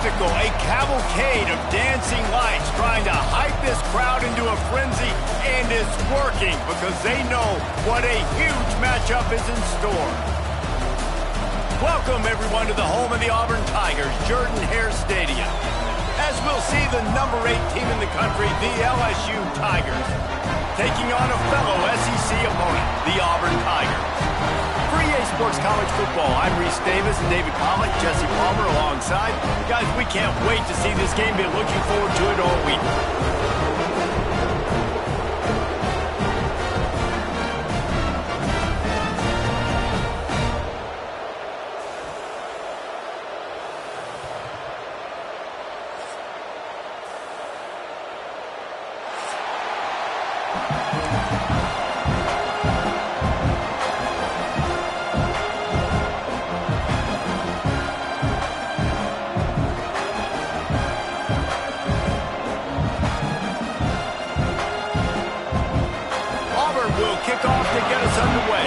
spectacle, a cavalcade of dancing lights trying to hype this crowd into a frenzy, and it's working because they know what a huge matchup is in store. Welcome, everyone, to the home of the Auburn Tigers, Jordan-Hare Stadium. As we'll see the number 8 team in the country, the LSU Tigers, taking on a fellow SEC opponent, the Auburn Tigers. For EA Sports College Football, I'm Reese Davis and David Pollack, Jesse Palmer alongside. Guys, we can't wait to see this game. Been looking forward to it all week. Will kick off to get us underway.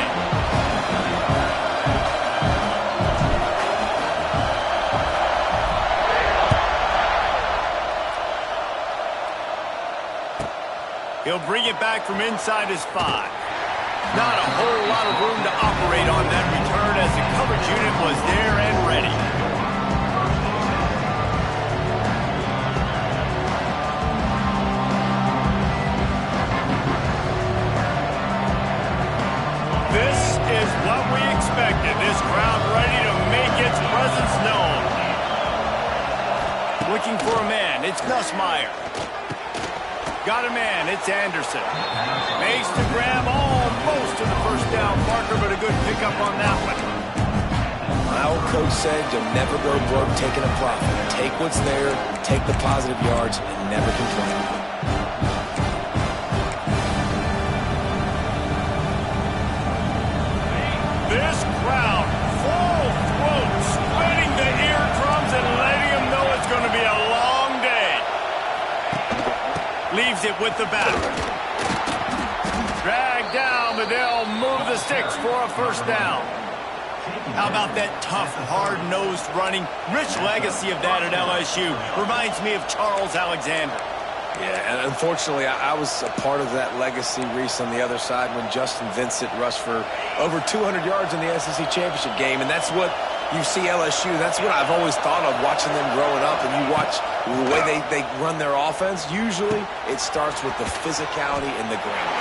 He'll bring it back from inside his 5. Not a whole lot of room to operate on that return as the coverage unit was there and ready. This is what we expected. This crowd ready to make its presence known. Looking for a man. It's Nussmeier. Got a man. It's Anderson. Makes the grab almost to the first down marker, but a good pickup on that one. My old coach said you'll never go broke taking a profit. Take what's there, take the positive yards, and never complain. This crowd, full throat, spreading the eardrums and letting them know it's going to be a long day. Leaves it with the back. Dragged down, but they'll move the sticks for a first down. How about that tough, hard-nosed running? Rich legacy of that at LSU. Reminds me of Charles Alexander. Yeah, and unfortunately, I was a part of that legacy, Reese, on the other side when Justin Vincent rushed for over 200 yards in the SEC Championship game, and that's what you see LSU. That's what I've always thought of watching them growing up, and you watch the way they run their offense. Usually, it starts with the physicality in the ground.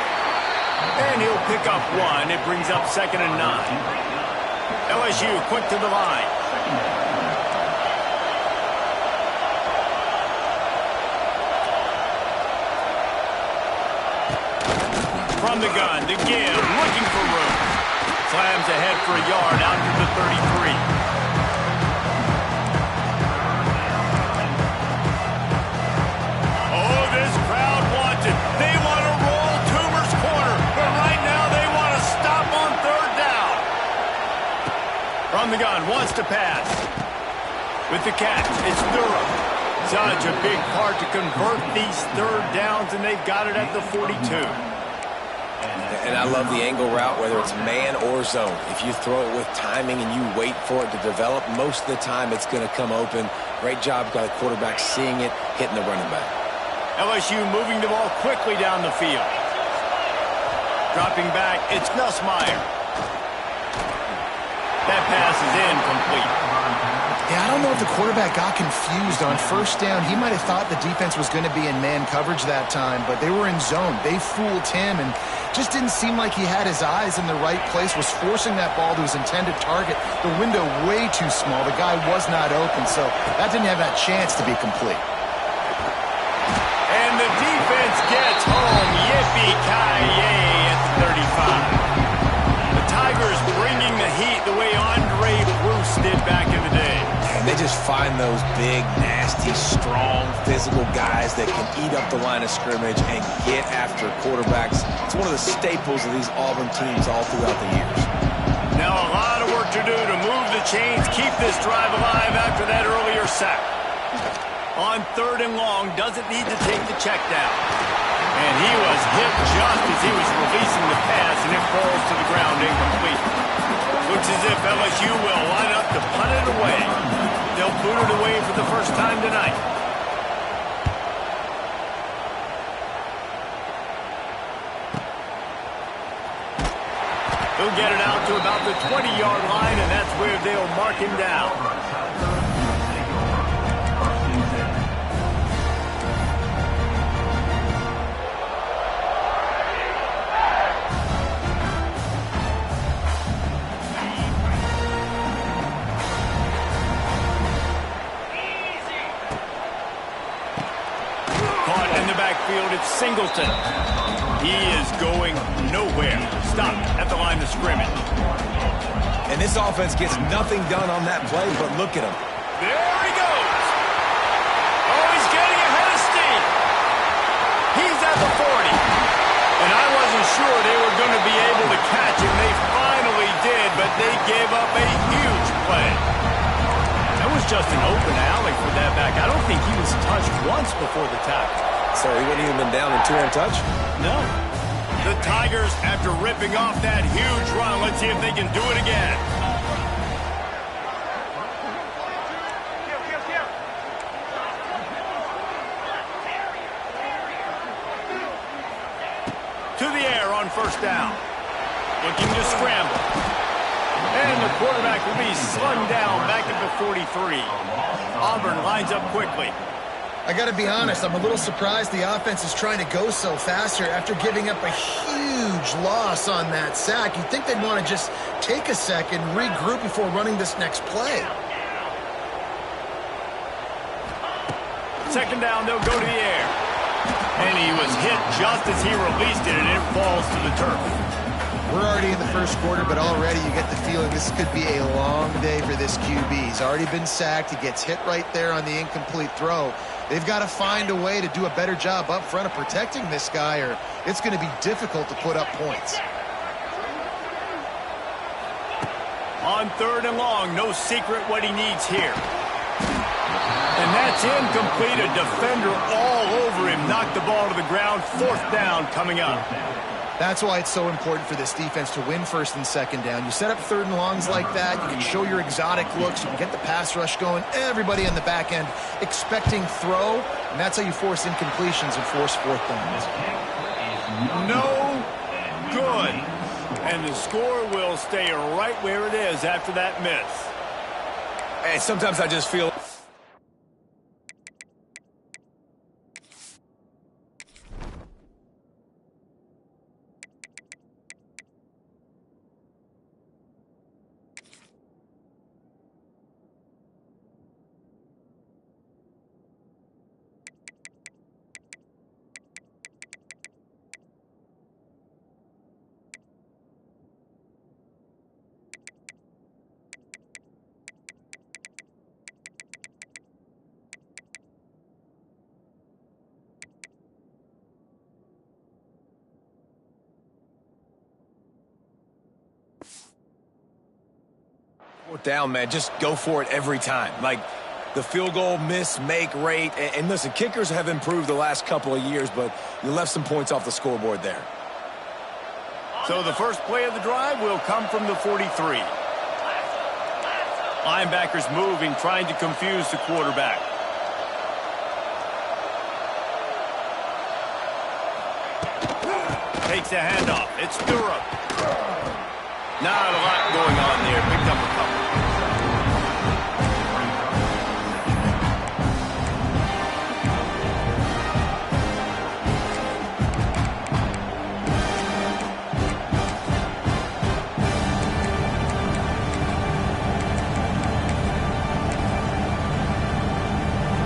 And he'll pick up 1. It brings up 2nd and 9. LSU quick to the line. From the gun to give, looking for room. Slams ahead for a yard out to the 33. Oh, this crowd wants it. They want to roll Toomer's corner, but right now they want to stop on 3rd down. From the gun, wants to pass. With the catch, it's Durham. Such a big part to convert these 3rd downs, and they've got it at the 42. And I love the angle route, whether it's man or zone. If you throw it with timing and you wait for it to develop, most of the time it's going to come open. Great job by the quarterback seeing it, hitting the running back. LSU moving the ball quickly down the field. Dropping back, it's Nussmeier. That pass is incomplete. Yeah, I don't know if the quarterback got confused on 1st down. He might have thought the defense was going to be in man coverage that time, but they were in zone. They fooled him and just didn't seem like he had his eyes in the right place, was forcing that ball to his intended target. The window way too small. The guy was not open, so that didn't have that chance to be complete. And the defense gets home. Yippee-ki-yay at the 35. The Tigers bringing the heat the way Andre Bruce did back in the day. And they just find those big, nasty, strong, physical guys that can eat up the line of scrimmage and get after quarterbacks. It's one of the staples of these Auburn teams all throughout the years. Now a lot of work to do to move the chains, keep this drive alive after that earlier sack. On 3rd and long, doesn't need to take the check down. And he was hit just as he was releasing the pass, and it falls to the ground incomplete. Looks as if LSU will line up to punt it away. they'll boot it away for the first time tonight. He'll get it out to about the 20-yard line, and that's where they'll mark him down. Caught in the backfield, it's Singleton. He is going nowhere. Stop at the line of scrimmage. And this offense gets nothing done on that play, but look at him. There he goes. Oh, he's getting ahead of steam. He's at the 40. And I wasn't sure they were going to be able to catch him. They finally did, but they gave up a huge play. That was just an open alley for that back. I don't think he was touched once before the tackle. So he wouldn't even been down in 2 untouched? No. The Tigers, after ripping off that huge run, let's see if they can do it again. To the air on first down. Looking to scramble. And the quarterback will be slung down back at the 43. Auburn lines up quickly. I got to be honest, I'm a little surprised the offense is trying to go so fast here after giving up a huge loss on that sack. You'd think they'd want to just take a second, regroup before running this next play. Second down, they'll go to the air. And he was hit just as he released it, and it falls to the turf. We're already in the first quarter, but already you get the feeling this could be a long day for this QB. He's already been sacked. He gets hit right there on the incomplete throw. They've got to find a way to do a better job up front of protecting this guy, or it's going to be difficult to put up points. On third and long, no secret what he needs here. And that's incomplete. A defender all over him. Knocked the ball to the ground. Fourth down coming up. That's why it's so important for this defense to win first and second down. You set up third and longs like that, you can show your exotic looks, you can get the pass rush going, everybody on the back end expecting throw, and that's how you force incompletions and force fourth downs. No good. And the score will stay right where it is after that miss. Hey, sometimes I just feel... down, man. Just go for it every time. Like the field goal miss, make rate. And listen, kickers have improved the last couple of years, but you left some points off the scoreboard there. So the first play of the drive will come from the 43. Linebackers moving, trying to confuse the quarterback. Takes a handoff. It's Durham. Not a lot going on there. Picked up a couple.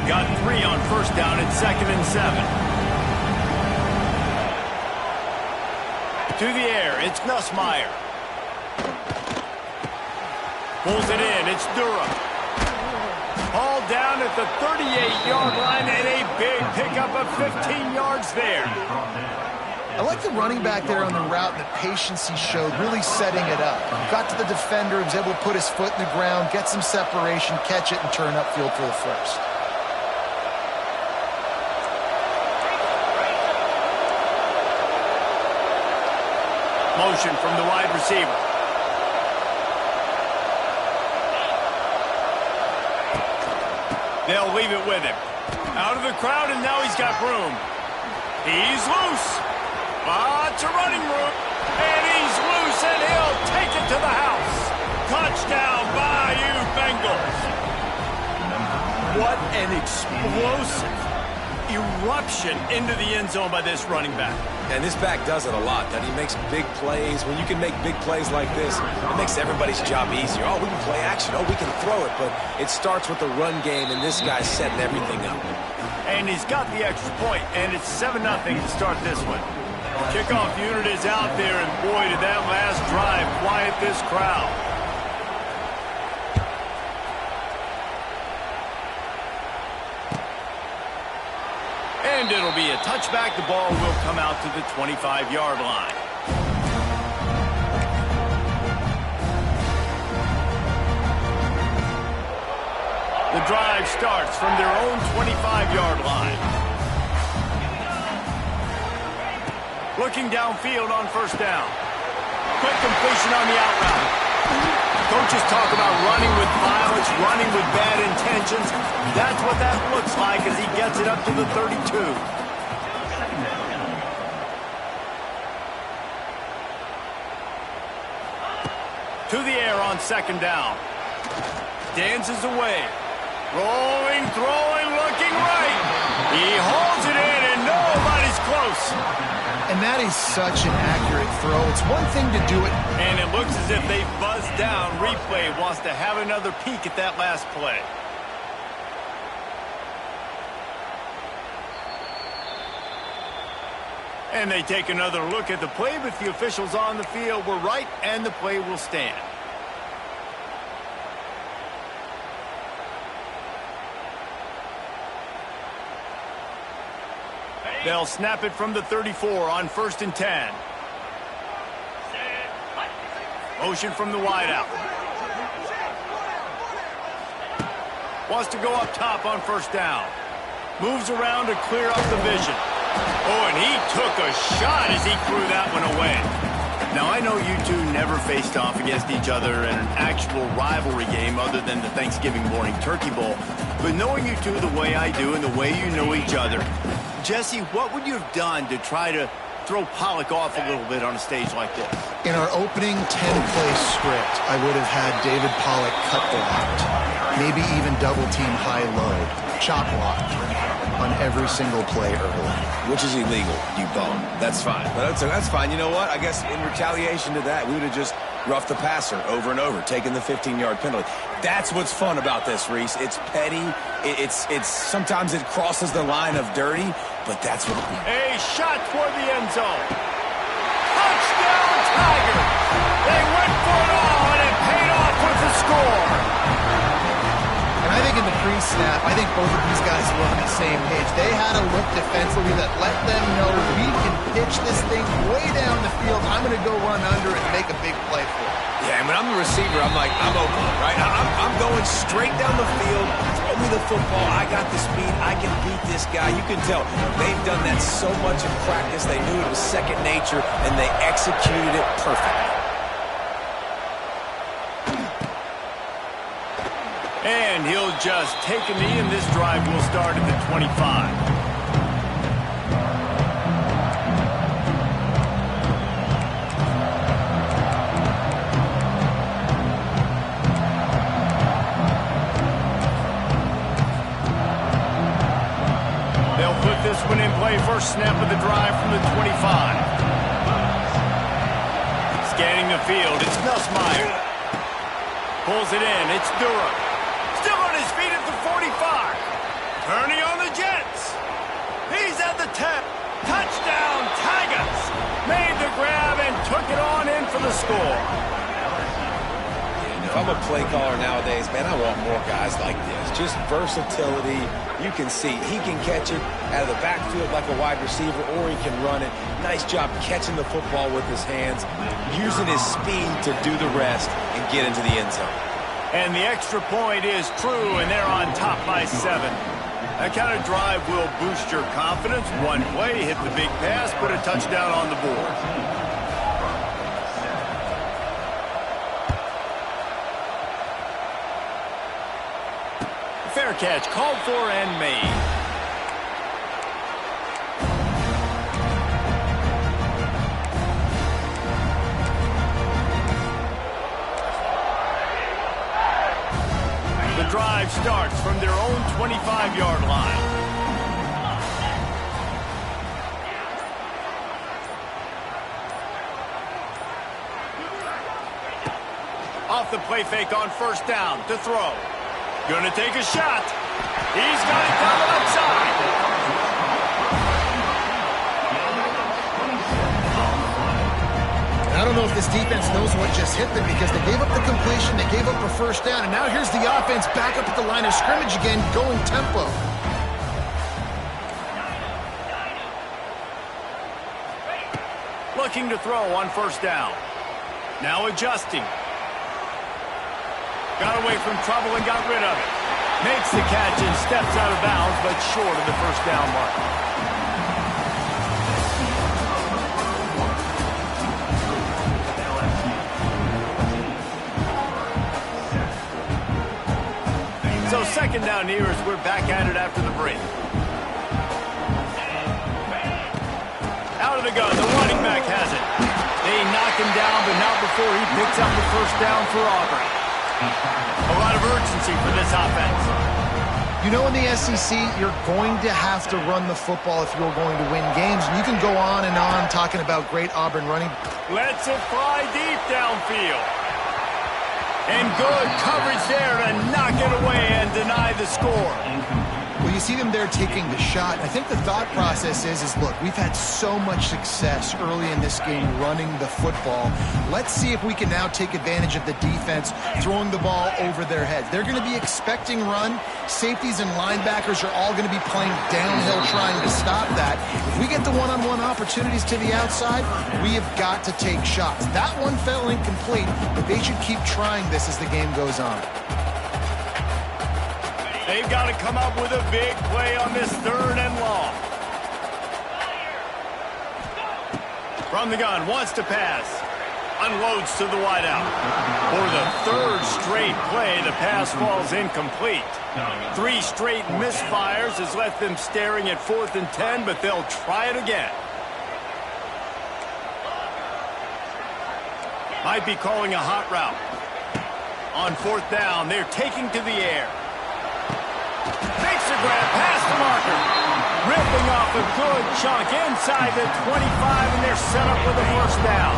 Got 3 on first down at 2nd and 7. To the air, it's Nussmeier. Pulls it in, it's Durham. All down at the 38-yard line, and a big pickup of 15 yards there. I like the running back there on the route and the patience he showed, really setting it up. Got to the defender, was able to put his foot in the ground, get some separation, catch it, and turn upfield for the first. Motion from the wide receiver. They'll leave it with him. Out of the crowd, and now he's got room. He's loose. Lots of running room. And he's loose, and he'll take it to the house. Touchdown, Bayou Bengals. What an explosive eruption into the end zone by this running back. And this back does it a lot, that he makes big plays. When you can make big plays like this, it makes everybody's job easier. Oh, we can play action. Oh, we can throw it. But it starts with the run game, and this guy's setting everything up. And he's got the extra point, and it's 7-0 to start this one. Kickoff unit is out there, and boy, did that last drive quiet this crowd. And it'll be a touchback. The ball will come out to the 25-yard line. The drive starts from their own 25-yard line. Looking downfield on first down. Quick completion on the out route. Coaches talk about running with violence, running with bad intentions. That's what that looks like as he gets it up to the 32. To the air on second down. Dances away. Rolling, throwing, looking right. He holds it in, and nobody's close. And that is such an accurate throw. It's one thing to do it. And it looks as if they buzzed down. Replay wants to have another peek at that last play. And they take another look at the play, but the officials on the field were right, and the play will stand. They'll snap it from the 34 on 1st and 10. Motion from the wideout. Wants to go up top on first down. Moves around to clear up the vision. Oh, and he took a shot as he threw that one away. Now, I know you two never faced off against each other in an actual rivalry game other than the Thanksgiving morning Turkey Bowl. But knowing you two the way I do and the way you know each other, Jesse, what would you have done to try to throw Pollock off a little bit on a stage like this? In our opening 10-play script, I would have had David Pollock cut blocked, maybe even double-team high-low, chop blocked on every single play early. Which is illegal, you bum. That's fine. But that's fine. You know what? I guess in retaliation to that, we would have just roughed the passer over and over, taking the 15-yard penalty. That's what's fun about this, Reese. It's petty. It's sometimes it crosses the line of dirty, but that's what it is. A shot toward the end zone. Touchdown, Tigers! They went for it all, and it paid off with the score. And I think in the pre-snap, I think both of these guys were on the same page. They had a look defensively that let them know we can pitch this thing way down the field. I'm going to go run under it and make a big play for it. Yeah, and when I'm the receiver, I'm like, I'm open, right? I'm going straight down the field. Throw me the football. I got the speed. I can beat this guy. You can tell they've done that so much in practice. They knew it was second nature, and they executed it perfectly. And he'll just take a knee, and this drive will start at the 25. This one in play, first snap of the drive from the 25. Scanning the field, it's Nussmeier. Pulls it in, it's Durham. Still on his feet at the 45. Turning on the Jets. He's at the 10. Touchdown, Tigers. Made the grab and took it on in for the score. If I'm a play caller nowadays, man, I want more guys like this. Just versatility. You can see he can catch it out of the backfield like a wide receiver, or he can run it. Nice job catching the football with his hands, using his speed to do the rest and get into the end zone. And the extra point is true, and they're on top by 7. That kind of drive will boost your confidence. One play, hit the big pass, put a touchdown on the board. Fair catch, called for and made. The drive starts from their own 25-yard line. Off the play fake on first down to throw. Gonna take a shot. He's got it down the left side. I don't know if this defense knows what just hit them because they gave up the completion, they gave up a first down, and now here's the offense back up at the line of scrimmage again, going tempo. Looking to throw on first down. Now adjusting. Got away from trouble and got rid of it. Makes the catch and steps out of bounds, but short of the first down mark. So second down here as we're back at it after the break. Out of the gun, the running back has it. They knock him down, but not before he picks up the first down for Auburn. A lot of urgency for this offense. You know, in the SEC, you're going to have to run the football if you're going to win games. And you can go on and on talking about great Auburn running. Lets it fly deep downfield. And good coverage there to knock it away and deny the score. Well, you see them there taking the shot. I think the thought process is look, we've had so much success early in this game running the football. Let's see if we can now take advantage of the defense throwing the ball over their heads. They're going to be expecting run. Safeties and linebackers are all going to be playing downhill trying to stop that. If we get the one-on-one opportunities to the outside, we have got to take shots. That one fell incomplete, but they should keep trying this as the game goes on. They've got to come up with a big play on this third and long. From the gun, wants to pass. Unloads to the wideout. For the third straight play, the pass falls incomplete. 3 straight misfires has left them staring at 4th and 10, but they'll try it again. Might be calling a hot route. On 4th down, they're taking to the air. Makes a grab past the marker. Ripping off a good chunk inside the 25, and they're set up with a first down.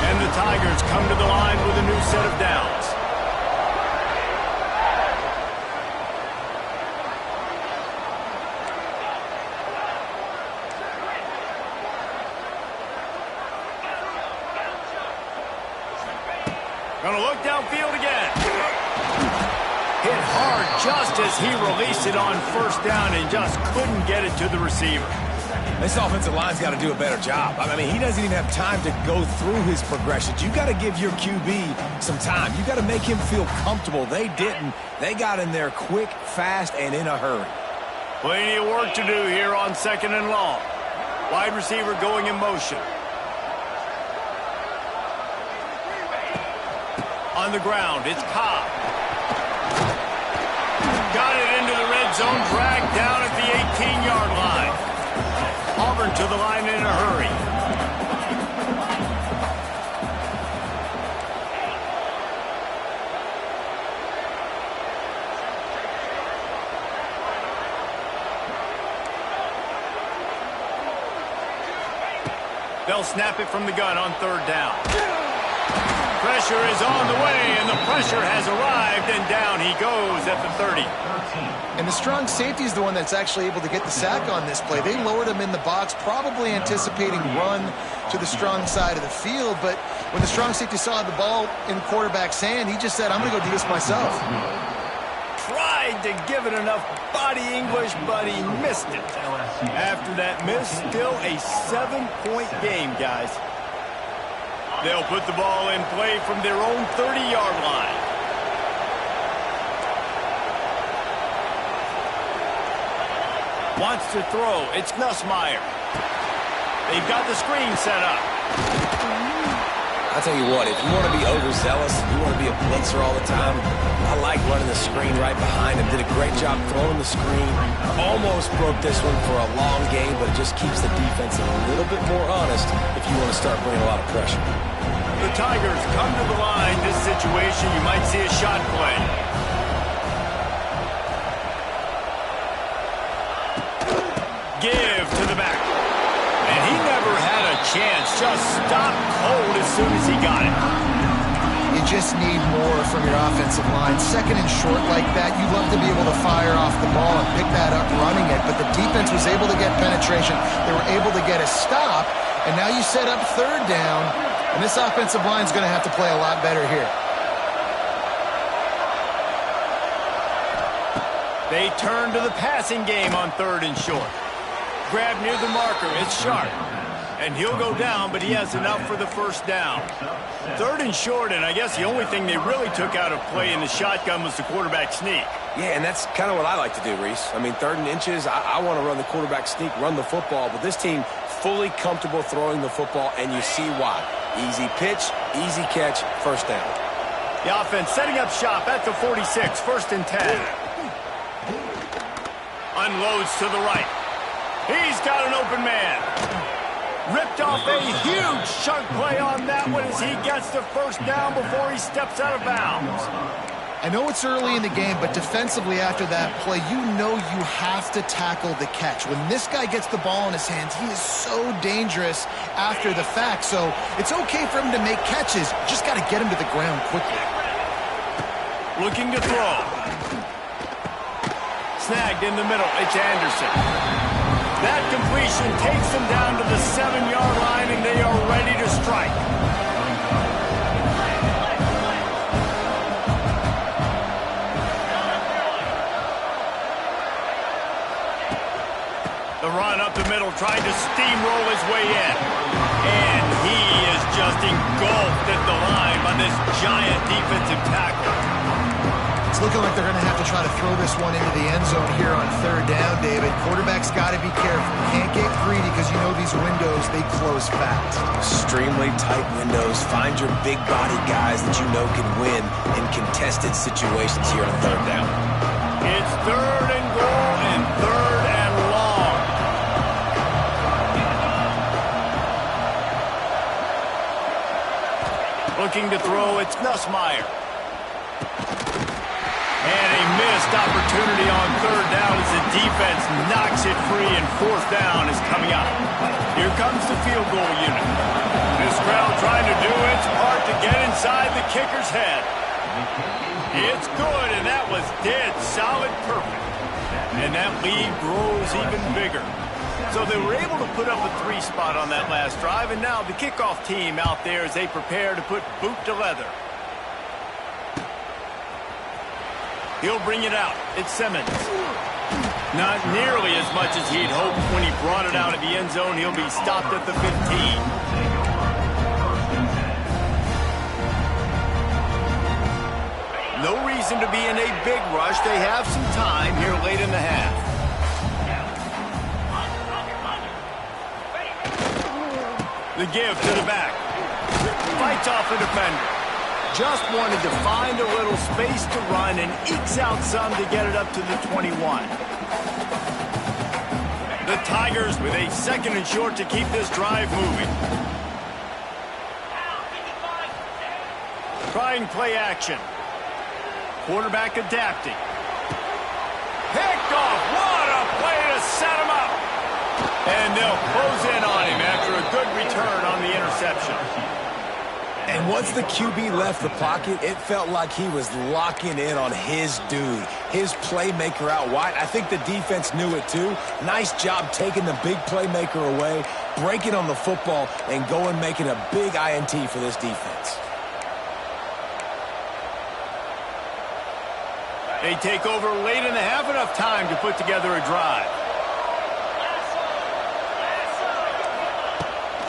And the Tigers come to the line with a new set of downs. Gonna look downfield again. Hit hard just as he released it on first down and just couldn't get it to the receiver. This offensive line's got to do a better job. I mean, he doesn't even have time to go through his progressions. You got to give your QB some time. You got to make him feel comfortable. They didn't. They got in there quick, fast, and in a hurry. Plenty of work to do here on 2nd and long. Wide receiver going in motion. On the ground, it's Cobb. Got it into the red zone, dragged down at the 18-yard line. Auburn to the line in a hurry. They'll snap it from the gun on 3rd down. Pressure is on the way, and the pressure has arrived, and down he goes at the 30. And the strong safety is the one that's actually able to get the sack on this play. They lowered him in the box, probably anticipating run to the strong side of the field, but when the strong safety saw the ball in quarterback's hand, he just said, I'm going to go do this myself. Tried to give it enough body English, but he missed it. After that miss, still a 7-point game, guys. They'll put the ball in play from their own 30-yard line. Wants to throw. It's Nussmeier. They've got the screen set up. I'll tell you what, if you want to be overzealous, if you want to be a blitzer all the time, I like running the screen right behind him. Did a great job throwing the screen. Almost broke this one for a long game, but it just keeps the defense a little bit more honest if you want to start bringing a lot of pressure. The Tigers come to the line. This situation, you might see a shot play. Give to the back. And he never had a chance. Just stopped cold as soon as he got it. You just need more from your offensive line. Second and short like that, you'd love to be able to fire off the ball and pick that up running it, but the defense was able to get penetration. They were able to get a stop, and now you set up third down, and this offensive line is going to have to play a lot better here. They turn to the passing game on third and short. Grab near the marker. It's Sharp. And he'll go down, but he has enough for the first down. Third and short, and I guess the only thing they really took out of play in the shotgun was the quarterback sneak. Yeah, and that's kind of what I like to do, Reese. I mean, third and inches, I want to run the quarterback sneak, run the football, but this team fully comfortable throwing the football, and you see why. Easy pitch, easy catch, first down. The offense setting up shop at the 46, first and 10. Unloads to the right. He's got an open man. Ripped off a huge chunk play on that one as he gets the first down before he steps out of bounds. I know it's early in the game, but defensively after that play, you know you have to tackle the catch. When this guy gets the ball in his hands, he is so dangerous after the fact. So it's okay for him to make catches. Just got to get him to the ground quickly. Looking to throw. Snagged in the middle. It's Anderson. That completion takes them down to the 7-yard line, and they are ready to strike. The run up the middle, trying to steamroll his way in. And he is just engulfed at the line by this giant defensive tackle. It's looking like they're going to have to try to throw this one into the end zone here on third down, David. Quarterback's got to be careful. Can't get greedy because you know these windows, they close fast. Extremely tight windows. Find your big body guys that you know can win in contested situations here on third down. It's third and goal and third and long. Looking to throw, it's Nussmeier. And a missed opportunity on third down as the defense knocks it free, and fourth down is coming up. Here comes the field goal unit. This crowd trying to do its part to get inside the kicker's head. It's good, and that was dead solid perfect. And that lead grows even bigger. So they were able to put up a 3 spot on that last drive, and now the kickoff team out there as they prepare to put boot to leather. He'll bring it out. It's Simmons. Not nearly as much as he'd hoped when he brought it out of the end zone. He'll be stopped at the 15. No reason to be in a big rush. They have some time here late in the half. The give to the back. Fights off the defender. Just wanted to find a little space to run and ekes out some to get it up to the 21. The Tigers with a second and short to keep this drive moving. Trying play action. Quarterback adapting. Picked off. What a play to set him up. And they'll close in on him after a good return on the interception. And once the QB left the pocket, it felt like he was locking in on his dude, his playmaker out wide. I think the defense knew it too. Nice job taking the big playmaker away, breaking on the football, and going making a big INT for this defense. They take over late in the half, enough time to put together a drive.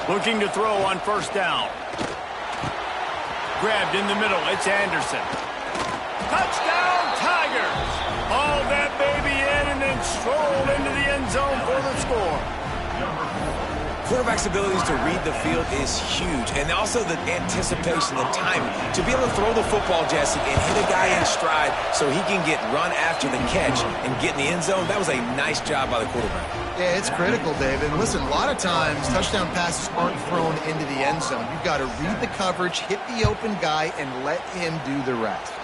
Looking to throw on first down. Grabbed in the middle, it's Anderson. Touchdown, Tigers! Haul that baby in and then stroll into the end zone for the score. Quarterback's abilities to read the field is huge, and also the anticipation, the timing. To be able to throw the football, Jesse, and hit a guy in stride so he can get run after the catch and get in the end zone, that was a nice job by the quarterback. Yeah, it's critical, David. And listen, a lot of times touchdown passes aren't thrown into the end zone. You've got to read the coverage, hit the open guy, and let him do the rest.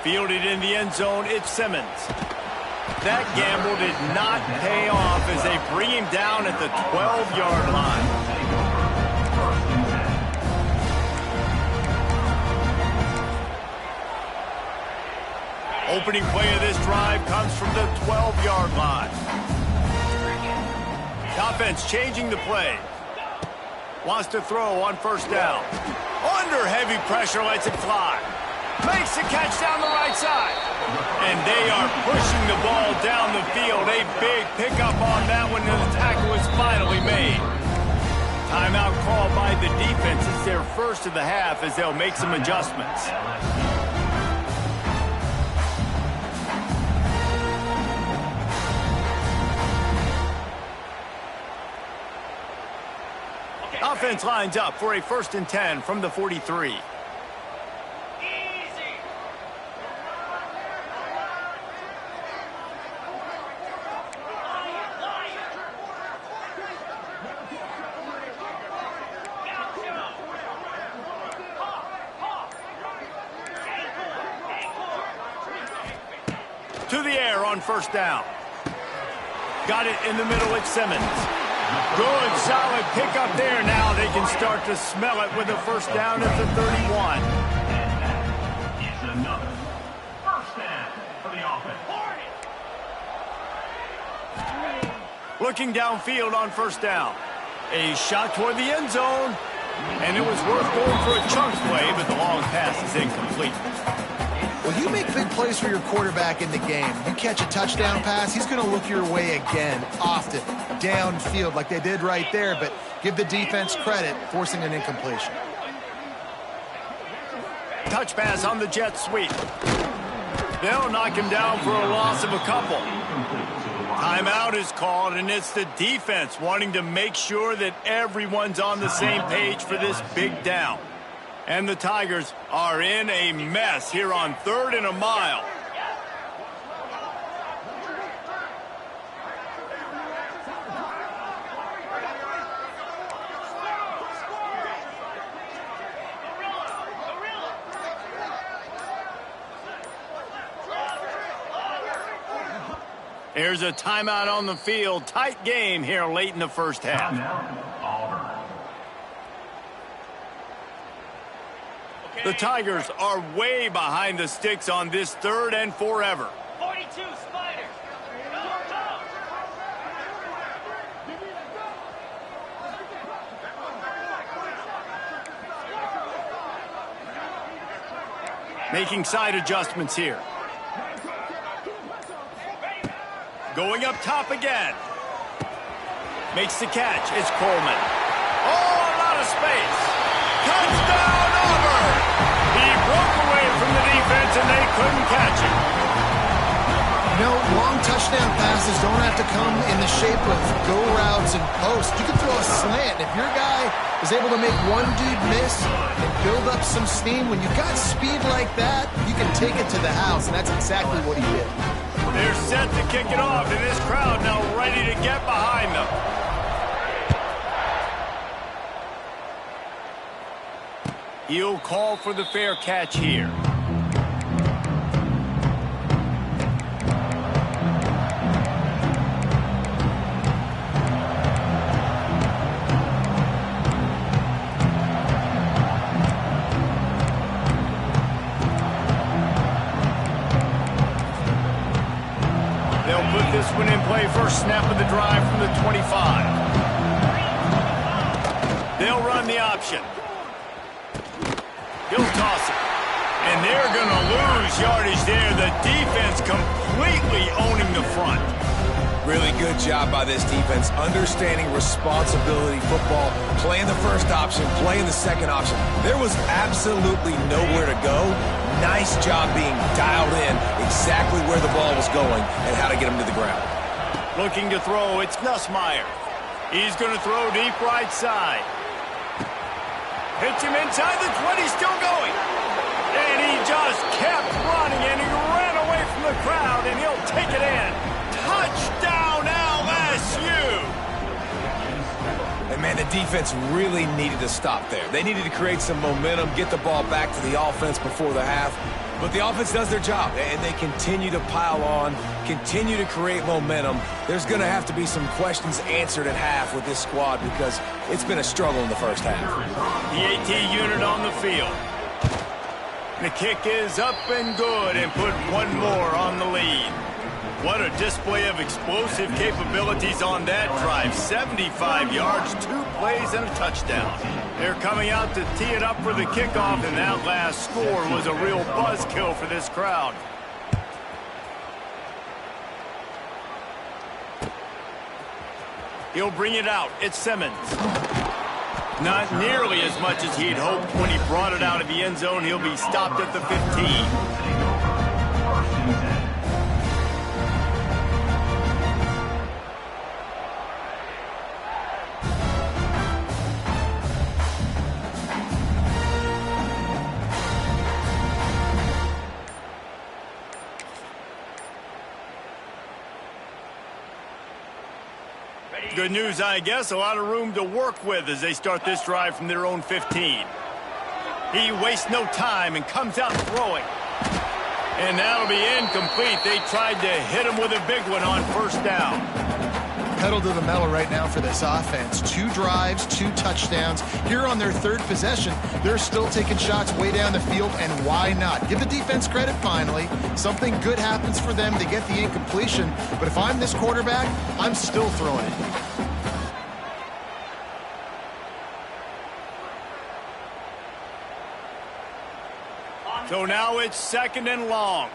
Fielded in the end zone, it's Simmons. That gamble did not pay off as they bring him down at the 12-yard line. Opening play of this drive comes from the 12-yard line. The offense changing the play. Wants to throw on first down. Under heavy pressure, lets it fly. Makes the catch down the right side. And they are pushing the ball down the field. A big pickup on that one, and the tackle was finally made. Timeout called by the defense. It's their first of the half as they'll make some adjustments. Offense lines up for a 1st and 10 from the 43. To the air on first down. Got it in the middle, it's Simmons. Good, solid pickup there. Now they can start to smell it with a first down at the 31. It's another first down for the offense. Looking downfield on first down. A shot toward the end zone. And it was worth going for a chunk play, but the long pass is incomplete. Well, you make big plays for your quarterback in the game. You catch a touchdown pass, he's going to look your way again, often, downfield like they did right there, but give the defense credit, forcing an incompletion. Touch pass on the jet sweep. They'll knock him down for a loss of a couple. Timeout is called, and it's the defense wanting to make sure that everyone's on the same page for this big down. And the Tigers are in a mess here on 3rd and a mile. Here's a timeout on the field. Tight game here late in the first half. Auburn. The Tigers are way behind the sticks on this 3rd and forever. 42 Spiders. Go, go. Making side adjustments here. Going up top again. Makes the catch. It's Coleman. Oh, a lot of space. Touchdown, Auburn! He broke away from the defense, and they couldn't catch him. You know, long touchdown passes don't have to come in the shape of go routes and posts. You can throw a slant. If your guy is able to make one dude miss and build up some steam, when you've got speed like that, you can take it to the house, and that's exactly what he did. They're set to kick it off, and this crowd now ready to get behind them. He'll call for the fair catch here. They'll put this one in play. First snap of the drive from the 25. They'll run the option. He'll toss it. And they're going to lose yardage there. The defense completely owning the front. Really good job by this defense, understanding responsibility football, playing the first option, playing the second option. There was absolutely nowhere to go. Nice job being dialed in exactly where the ball was going and how to get him to the ground. Looking to throw, it's Nussmeier. He's going to throw deep right side. Hits him inside the 20, still going. And he just kept running, and he ran away from the crowd, and he'll take it in. Touchdown, LSU! And, man, the defense really needed to stop there. They needed to create some momentum, get the ball back to the offense before the half. But the offense does their job, and they continue to pile on, continue to create momentum. There's going to have to be some questions answered at half with this squad because it's been a struggle in the first half. The AT unit on the field. The kick is up and good, and put one more on the lead. What a display of explosive capabilities on that drive. 75 yards, 2 plays, and a touchdown. They're coming out to tee it up for the kickoff, and that last score was a real buzzkill for this crowd. He'll bring it out. It's Simmons. Not nearly as much as he'd hoped when he brought it out of the end zone. He'll be stopped at the 15. Good news, I guess. A lot of room to work with as they start this drive from their own 15. He wastes no time and comes out throwing. And that'll be incomplete. They tried to hit him with a big one on first down. Pedal to the metal right now for this offense. 2 drives, 2 touchdowns. Here on their 3rd possession, they're still taking shots way down the field, and why not? Give the defense credit finally. Something good happens for them to get the incompletion, but if I'm this quarterback, I'm still throwing it. So now it's 2nd and long.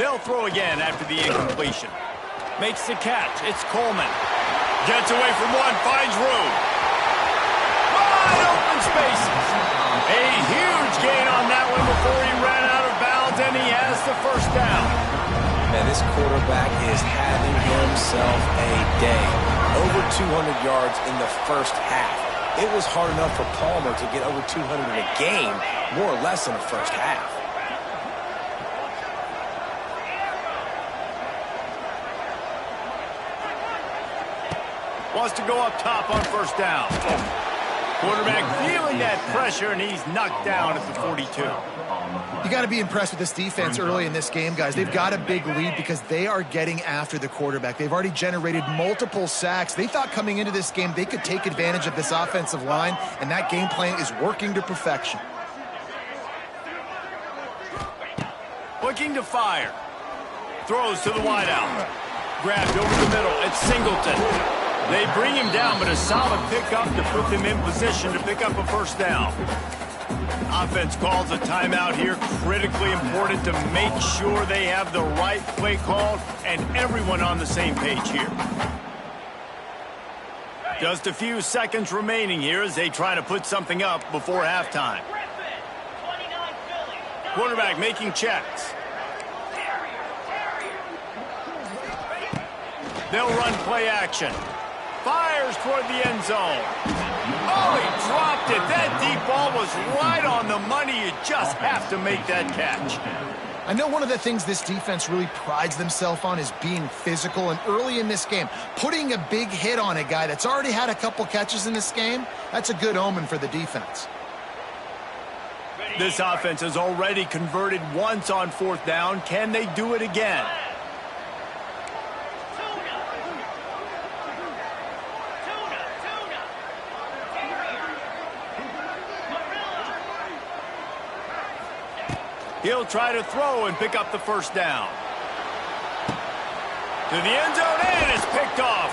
They'll throw again after the incompletion. Makes the catch. It's Coleman. Gets away from one, finds room. Wide open spaces. A huge gain on that one before he ran out of bounds, and he has the first down. Man, this quarterback is having himself a day. Over 200 yards in the first half. It was hard enough for Palmer to get over 200 in a game, more or less in the first half. Wants to go up top on first down. Quarterback feeling that pressure, and he's knocked down at the 42. You got to be impressed with this defense early in this game, guys. They've got a big lead because they are getting after the quarterback. They've already generated multiple sacks. They thought coming into this game they could take advantage of this offensive line, and that game plan is working to perfection. Looking to fire. Throws to the wideout. Grabbed over the middle. It's Singleton. They bring him down, but a solid pickup to put them in position to pick up a first down. Offense calls a timeout here. Critically important to make sure they have the right play called and everyone on the same page here. Just a few seconds remaining here as they try to put something up before halftime. Quarterback making checks. They'll run play action. Fires toward the end zone. Oh, he dropped it. That deep ball was right on the money. You just have to make that catch. I know one of the things this defense really prides themselves on is being physical, and early in this game, putting a big hit on a guy that's already had a couple catches in this game, that's a good omen for the defense. This offense has already converted once on 4th down. Can they do it again? He'll try to throw and pick up the first down. To the end zone, and it's picked off.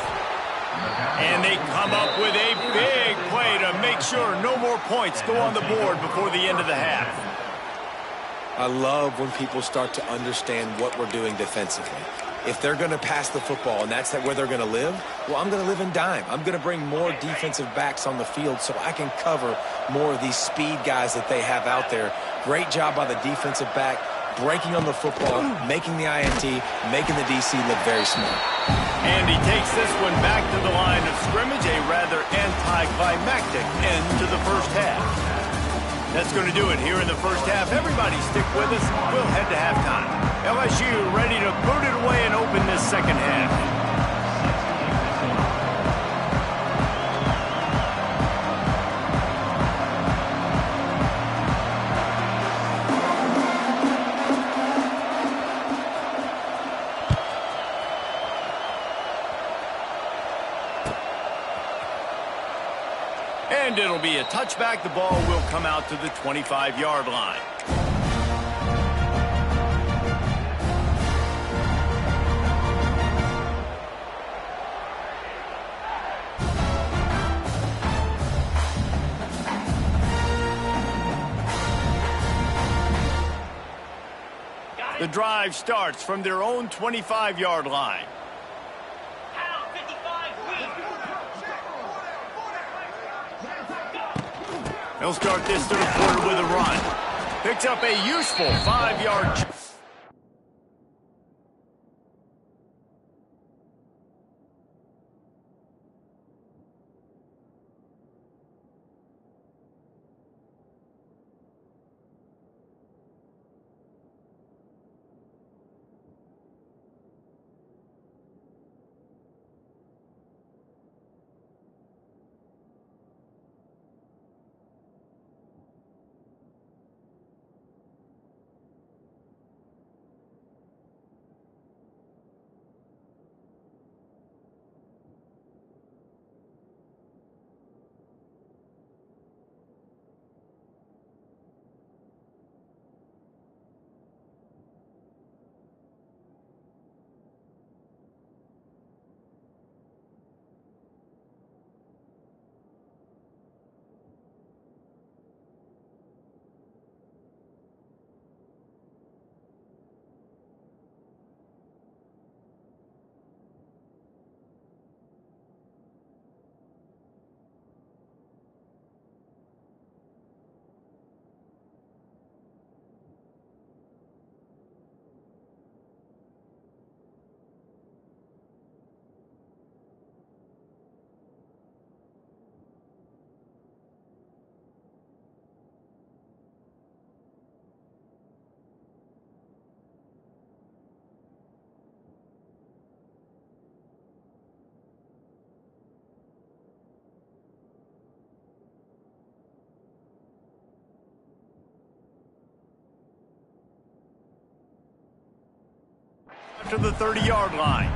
And they come up with a big play to make sure no more points go on the board before the end of the half. I love when people start to understand what we're doing defensively. If they're going to pass the football and that's where they're going to live, well, I'm going to live in dime. I'm going to bring more defensive backs on the field so I can cover more of these speed guys that they have out there Great job by the defensive back, breaking on the football, making the INT, making the DC look very smart. And he takes this one back to the line of scrimmage, a rather anticlimactic end to the first half. That's going to do it here in the first half. Everybody stick with us. We'll head to halftime. LSU ready to boot it away and open this second half. And it'll be a touchback. The ball will come out to the 25-yard line. The drive starts from their own 25-yard line. He'll start this third quarter with a run. Picks up a useful 5-yard. To the 30-yard line.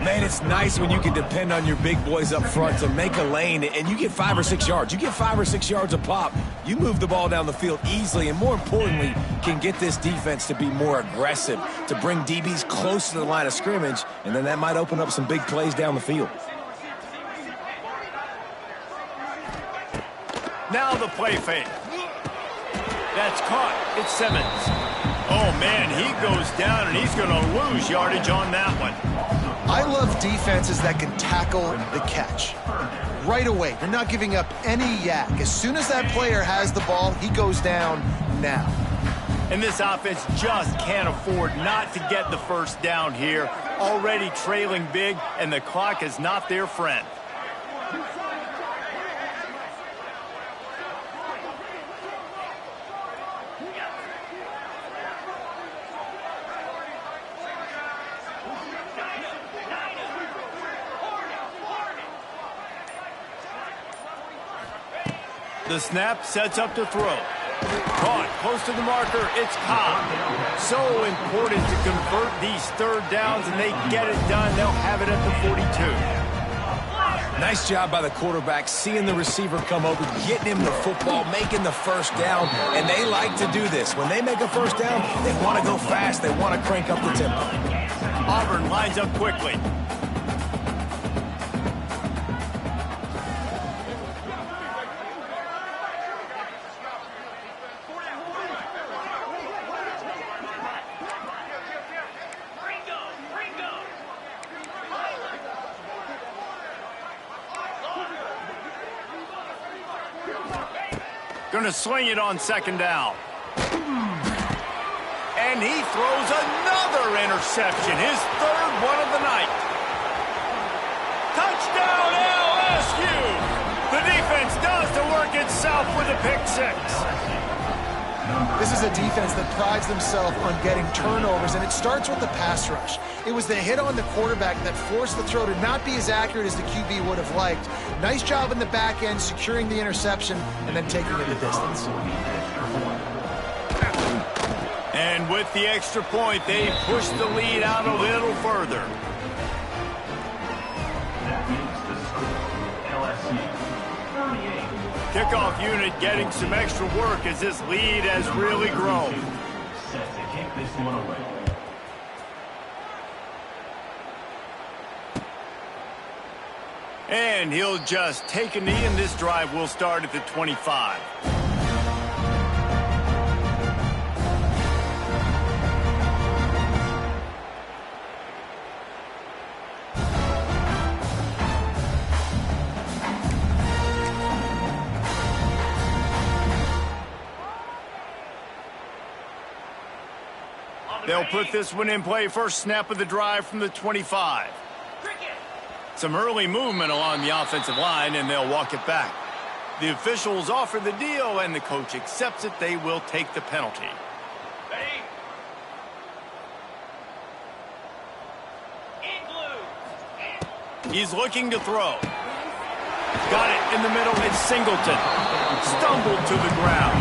Man, it's nice when you can depend on your big boys up front to make a lane, and you get 5 or 6 yards. You get 5 or 6 yards a pop. You move the ball down the field easily, and more importantly, can get this defense to be more aggressive, to bring DBs close to the line of scrimmage, and then that might open up some big plays down the field. Now the play fake. That's caught. It's Simmons. Oh, man, he goes down, and he's going to lose yardage on that one. I love defenses that can tackle the catch. Right away, you're not giving up any yak. As soon as that player has the ball, he goes down now. And this offense just can't afford not to get the first down here. Already trailing big, and the clock is not their friend. The snap sets up to throw. Caught close to the marker. It's Cobb. So important to convert these third downs, and they get it done. They'll have it at the 42. Nice job by the quarterback, seeing the receiver come over, getting him the football, making the first down, and they like to do this. When they make a first down, they want to go fast. They want to crank up the tempo. Auburn lines up quickly. Going to sling it on second down. And he throws another interception, his third one of the night. Touchdown, LSU! The defense does the work itself with a pick six. This is a defense that prides themselves on getting turnovers, and it starts with the pass rush. It was the hit on the quarterback that forced the throw to not be as accurate as the QB would have liked. Nice job in the back end, securing the interception, and then taking it the distance. And with the extra point, they push the lead out a little further. That makes the score LSU 38. Kickoff unit getting some extra work as this lead has really grown. Set to kick this one away. And he'll just take a knee, and this drive will start at the 25. They'll put this one in play. First snap of the drive from the 25. Some early movement along the offensive line, and they'll walk it back. The officials offer the deal, and the coach accepts it. They will take the penalty. He's looking to throw. Got it in the middle. It's Singleton. Stumbled to the ground.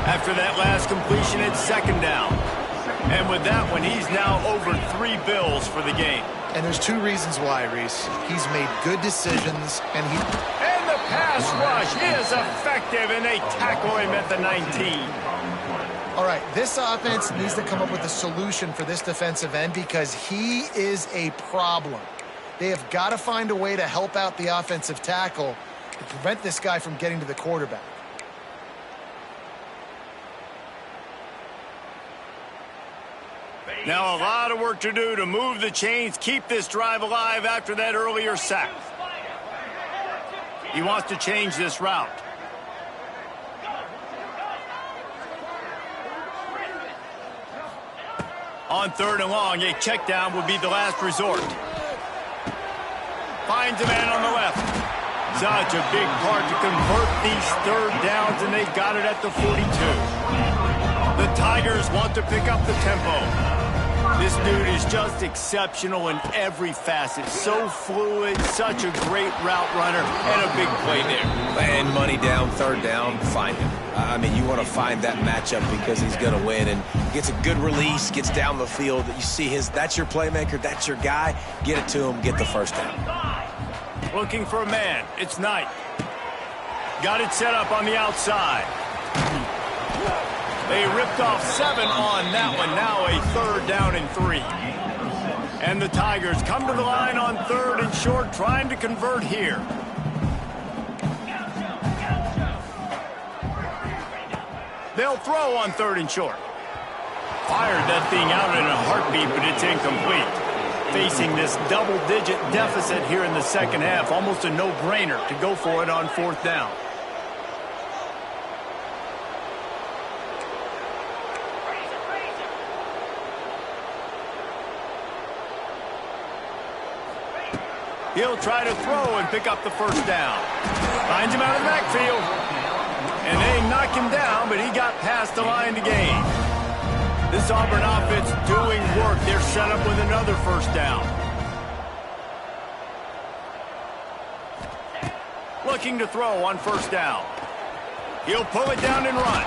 After that last completion, it's second down. And with that one, he's now over 3 bills for the game. And there's 2 reasons why, Reese. He's made good decisions, and And the pass rush is effective, and they tackle him at the 19. All right, this offense needs to come up with a solution for this defensive end because he is a problem. They have got to find a way to help out the offensive tackle to prevent this guy from getting to the quarterback. Now a lot of work to do to move the chains, keep this drive alive after that earlier sack. He wants to change this route. On third and long, a check down would be the last resort. Finds a man on the left. Such a big part to convert these third downs, and they got it at the 42. The Tigers want to pick up the tempo. This dude is just exceptional in every facet. So fluid, such a great route runner, and a big play there. And money down, third down, find him. I mean, you want to find that matchup because he's going to win. And gets a good release, gets down the field. You see that's your playmaker, that's your guy. Get it to him, get the first down. Looking for a man. It's Knight. Got it set up on the outside. They ripped off 7 on that one. Now a third down and 3. And the Tigers come to the line on third and short, trying to convert here. They'll throw on third and short. Fired that thing out in a heartbeat, but it's incomplete. Facing this double-digit deficit here in the second half, almost a no-brainer to go for it on fourth down. He'll try to throw and pick up the first down. Finds him out of the backfield. And they knock him down, but he got past the line to gain. This Auburn offense doing work. They're set up with another first down. Looking to throw on first down. He'll pull it down and run.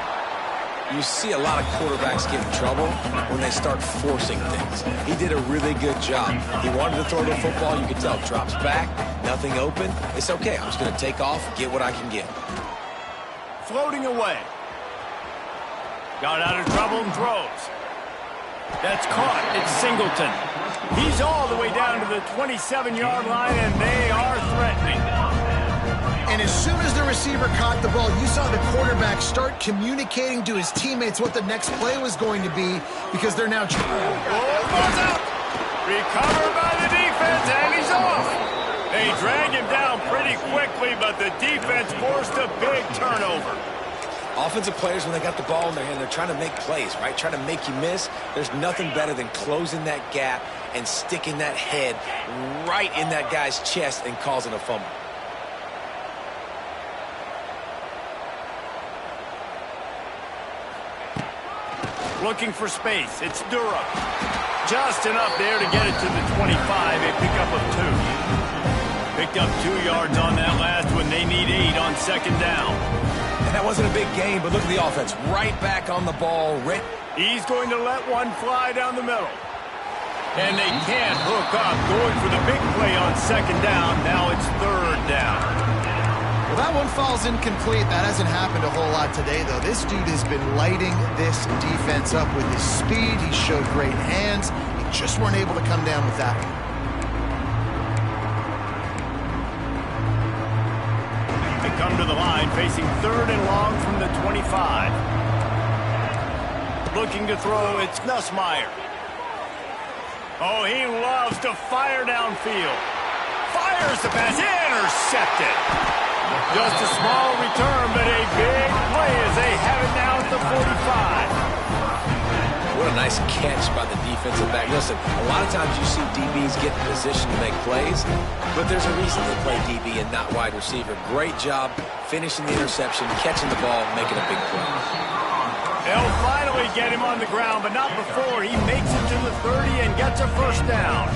You see a lot of quarterbacks get in trouble when they start forcing things. He did a really good job. He wanted to throw the football. You could tell. Drops back, nothing open. It's okay. I'm just going to take off, get what I can get. Floating away. Got out of trouble and throws. That's caught. It's Singleton. He's all the way down to the 27-yard line, and they are threatening. And as soon as the receiver caught the ball, you saw the quarterback start communicating to his teammates what the next play was going to be because they're now trying. Ball goes out. Recovered by the defense, and he's off. They They drag him down pretty quickly, but the defense forced a big turnover. Offensive players, when they got the ball in their hand, they're trying to make plays, right? Trying to make you miss. There's nothing better than closing that gap and sticking that head right in that guy's chest and causing a fumble. Looking for space. It's Durham. Just enough there to get it to the 25. A pickup of 2. Picked up 2 yards on that last one. They need 8 on second down. And that wasn't a big gain, but look at the offense. Right back on the ball. He's going to let one fly down the middle. And they can't hook up. Going for the big play on second down. Now it's third down. Well, that one falls incomplete. That hasn't happened a whole lot today, though. This dude has been lighting this defense up with his speed. He showed great hands. He just weren't able to come down with that one. They come to the line facing third and long from the 25. Looking to throw, it's Nussmeier. Oh, he loves to fire downfield. Fires the pass, intercepted. Just a small return, but a big play as they have it now at the 45. What a nice catch by the defensive back. Listen, a lot of times you see DBs get in position to make plays, but there's a reason they play DB and not wide receiver. Great job finishing the interception, catching the ball, making a big play. They'll finally get him on the ground, but not before he makes it to the 30 and gets a first down.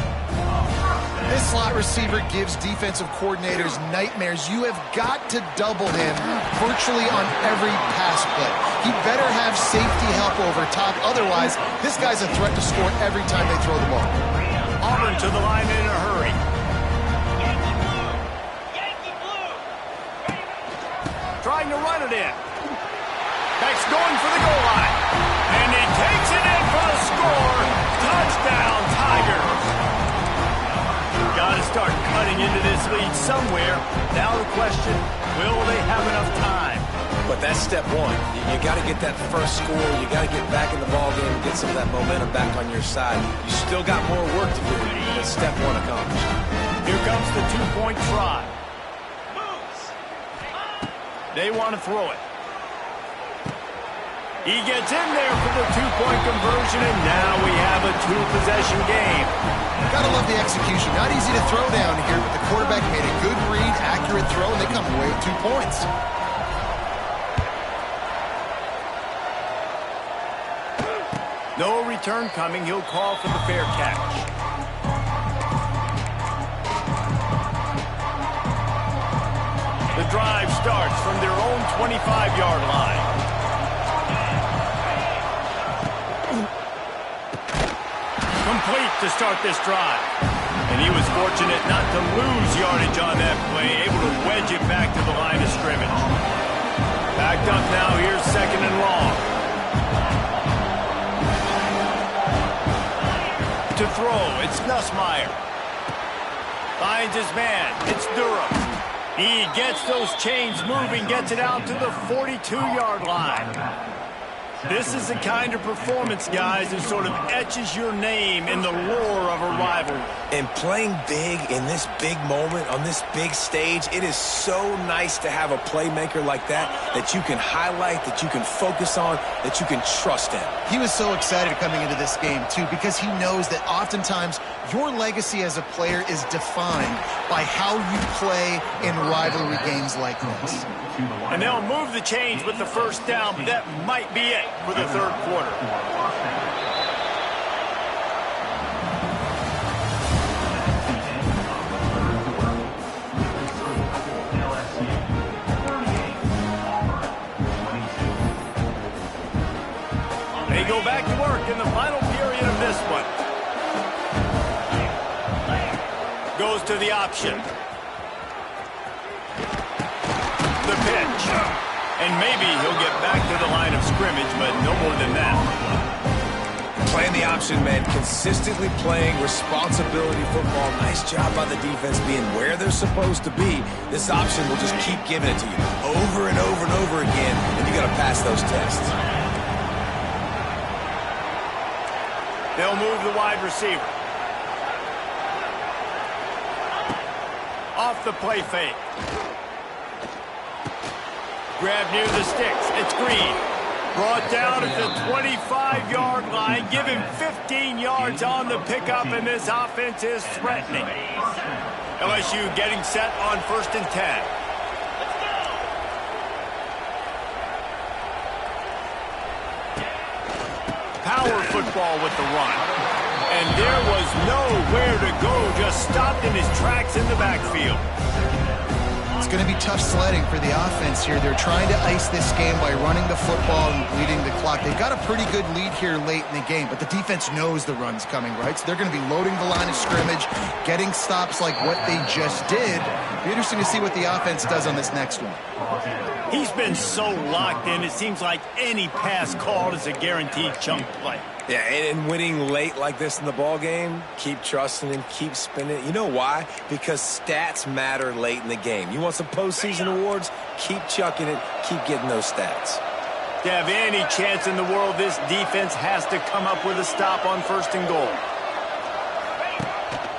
This slot receiver gives defensive coordinators nightmares. You have got to double him virtually on every pass play. He better have safety help over top. Otherwise, this guy's a threat to score every time they throw the ball. Auburn to the line in a hurry. Yankee blue. Trying to run it in. Beck's going for the goal line. And he takes it in for the score. Touchdown, Tigers. Got to start cutting into this lead somewhere. Now the question, will they have enough time? But that's step one. You got to get that first score. You got to get back in the ball game and get some of that momentum back on your side. You still got more work to do, but step one accomplished. Here comes the two-point try. They want to throw it. He gets in there for the two-point conversion, and now we have a two-possession game. Gotta love the execution. Not easy to throw down here, but the quarterback made a good read, accurate throw, and they come away with 2 points. No return coming. He'll call for the fair catch. The drive starts from their own 25-yard line. Complete to start this drive. And he was fortunate not to lose yardage on that play, able to wedge it back to the line of scrimmage. Backed up now, here's second and long. To throw, it's Nussmeier. Finds his man, it's Durham. He gets those chains moving, gets it out to the 42-yard line. This is the kind of performance, guys, that sort of etches your name in the lore of a rivalry. And playing big in this big moment, on this big stage, it is so nice to have a playmaker like that you can highlight, that you can focus on, that you can trust in. He was so excited coming into this game, too, because he knows that oftentimes your legacy as a player is defined by how you play in rivalry games like this. And they'll move the chains with the first down, but that might be it for the third quarter. They go back to work in the final period of this one. Goes to the option. The pitch. And maybe he'll get back to the line of scrimmage, but no more than that. Playing the option, man. Consistently playing responsibility football. Nice job by the defense being where they're supposed to be. This option will just keep giving it to you over and over and over again, and you got to pass those tests. They'll move the wide receiver. Off the play fake. Grab near the sticks. It's Green. Brought down at the 25-yard line. Give him 15 yards on the pickup, and this offense is threatening. LSU getting set on 1st and 10. Power football with the run. And there was nowhere to go, just stopped in his tracks in the backfield. It's going to be tough sledding for the offense here. They're trying to ice this game by running the football and bleeding the clock. They've got a pretty good lead here late in the game, but the defense knows the run's coming, right? So they're going to be loading the line of scrimmage, getting stops like what they just did. Be interesting to see what the offense does on this next one. He's been so locked in, it seems like any pass called is a guaranteed chunk play. Yeah, and winning late like this in the ball game, keep trusting him, keep spinning. You know why? Because stats matter late in the game. You want some postseason awards? Keep chucking it, keep getting those stats. To have any chance in the world, this defense has to come up with a stop on 1st and goal.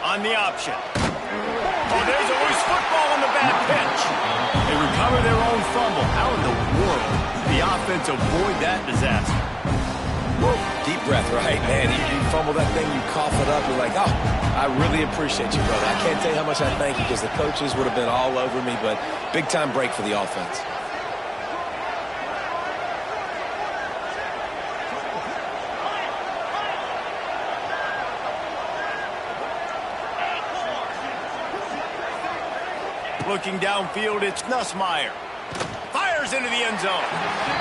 On the option. Oh, there's always football on the bad pitch. They recover their own fumble. How in the world did the offense avoid that disaster? Woo. Deep breath, right, man? You fumble that thing, you cough it up, you're like, oh, I really appreciate you, brother. I can't tell you how much I thank you because the coaches would have been all over me, but big-time break for the offense. Looking downfield, it's Nussmeier. Fires into the end zone.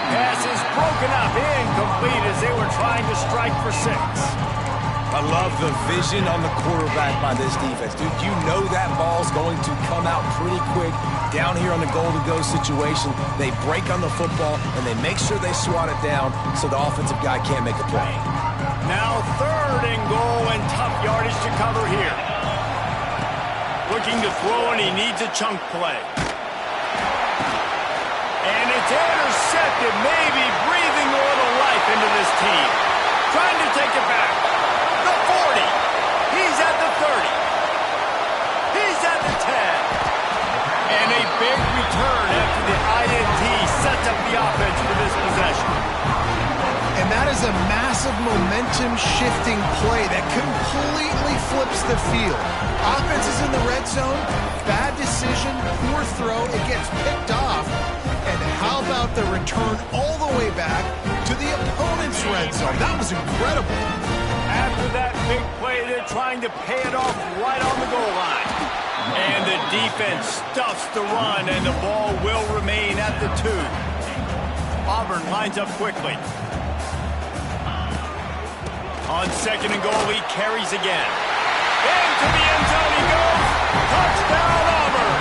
Pass is broken up, incomplete as they were trying to strike for 6. I love the vision on the quarterback by this defense. Dude, you know that ball's going to come out pretty quick. Down here on the goal-to-go situation, they break on the football, and they make sure they swat it down so the offensive guy can't make a play. Now 3rd and goal, and tough yardage to cover here. Looking to throw, and he needs a chunk play. And it's intercepted, maybe breathing a little life into this team. Trying to take it back. The 40. He's at the 30. He's at the 10. And a big return after the INT sets up the offense for this possession. And that is a massive momentum-shifting play that completely flips the field. Offense is in the red zone, bad decision, poor throw, it gets picked off. And how about the return all the way back to the opponent's red zone? That was incredible. After that big play, they're trying to pay it off right on the goal line. And the defense stuffs the run, and the ball will remain at the 2. Auburn lines up quickly. On 2nd and goal, he carries again. Into the end zone he goes. Touchdown, Auburn.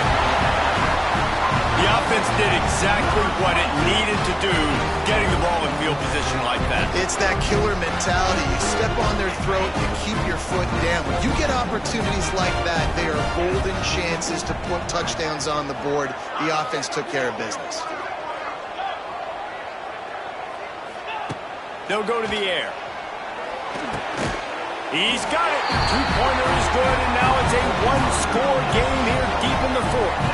The offense did exactly what it needed to do, getting the ball in field position like that. It's that killer mentality. You step on their throat, you keep your foot down. When you get opportunities like that, they are golden chances to put touchdowns on the board. The offense took care of business. They'll go to the air. He's got it. Two-pointer is good, and now it's a one-score game here deep in the 4th.